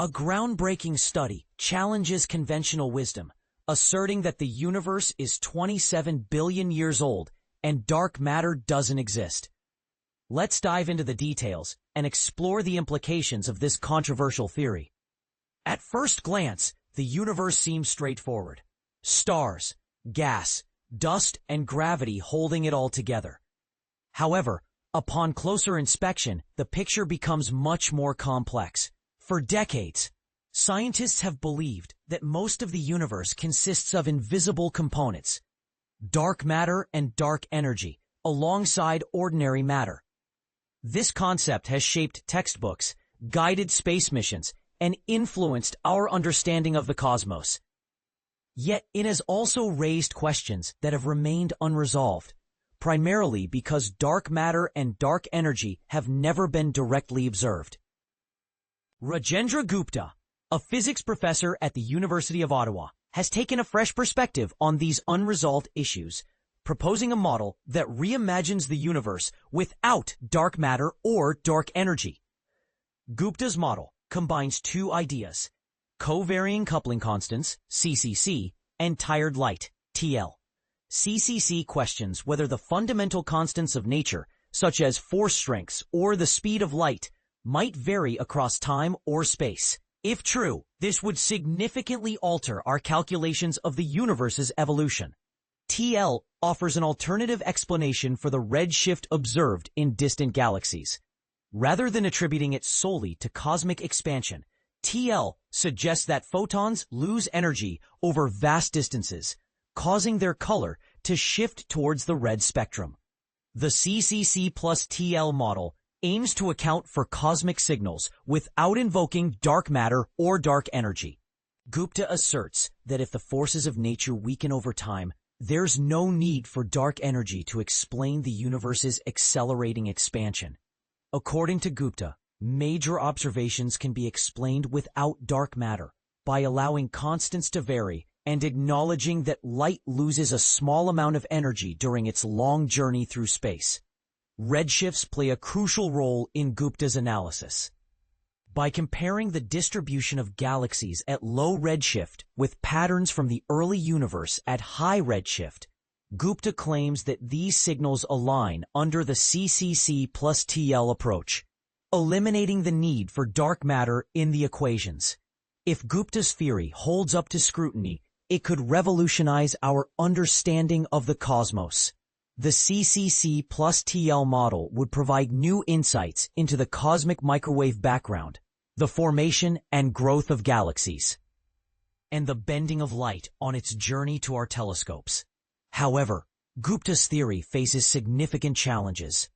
A groundbreaking study challenges conventional wisdom, asserting that the universe is 27 billion years old and dark matter doesn't exist. Let's dive into the details and explore the implications of this controversial theory. At first glance, the universe seems straightforward. Stars, gas, dust, and gravity holding it all together. However, upon closer inspection, the picture becomes much more complex. For decades, scientists have believed that most of the universe consists of invisible components, dark matter and dark energy, alongside ordinary matter. This concept has shaped textbooks, guided space missions, and influenced our understanding of the cosmos. Yet it has also raised questions that have remained unresolved, primarily because dark matter and dark energy have never been directly observed. Rajendra Gupta, a physics professor at the University of Ottawa, has taken a fresh perspective on these unresolved issues, proposing a model that reimagines the universe without dark matter or dark energy. Gupta's model combines two ideas: covariant coupling constants, CCC, and tired light, TL. CCC questions whether the fundamental constants of nature, such as force strengths or the speed of light, might vary across time or space. If true, this would significantly alter our calculations of the universe's evolution. TL offers an alternative explanation for the redshift observed in distant galaxies. Rather than attributing it solely to cosmic expansion, TL suggests that photons lose energy over vast distances, causing their color to shift towards the red spectrum. The CCC+TL model aims to account for cosmic signals without invoking dark matter or dark energy. Gupta asserts that if the forces of nature weaken over time, there's no need for dark energy to explain the universe's accelerating expansion. According to Gupta, major observations can be explained without dark matter by allowing constants to vary and acknowledging that light loses a small amount of energy during its long journey through space. Redshifts play a crucial role in Gupta's analysis. By comparing the distribution of galaxies at low redshift with patterns from the early universe at high redshift, Gupta claims that these signals align under the CCC+TL approach, eliminating the need for dark matter in the equations. If Gupta's theory holds up to scrutiny, it could revolutionize our understanding of the cosmos. The CCC+TL model would provide new insights into the cosmic microwave background, the formation and growth of galaxies, and the bending of light on its journey to our telescopes. However, Gupta's theory faces significant challenges.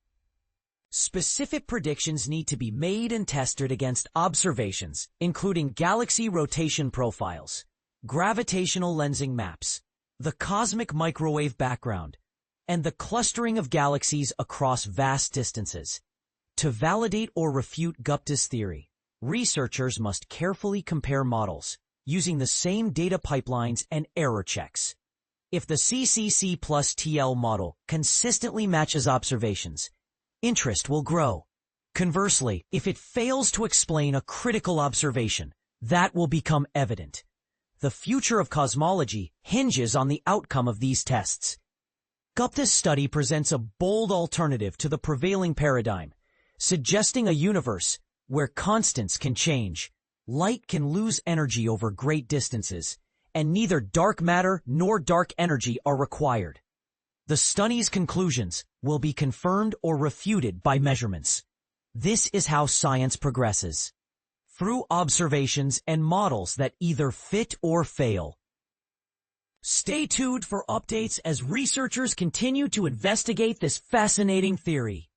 Specific predictions need to be made and tested against observations, including galaxy rotation profiles, gravitational lensing maps, the cosmic microwave background, and the clustering of galaxies across vast distances. To validate or refute Gupta's theory, researchers must carefully compare models, using the same data pipelines and error checks. If the CCC+TL model consistently matches observations, interest will grow. Conversely, if it fails to explain a critical observation, that will become evident. The future of cosmology hinges on the outcome of these tests. Gupta's study presents a bold alternative to the prevailing paradigm, suggesting a universe where constants can change, light can lose energy over great distances, and neither dark matter nor dark energy are required. The study's conclusions will be confirmed or refuted by measurements. This is how science progresses, through observations and models that either fit or fail. Stay tuned for updates as researchers continue to investigate this fascinating theory.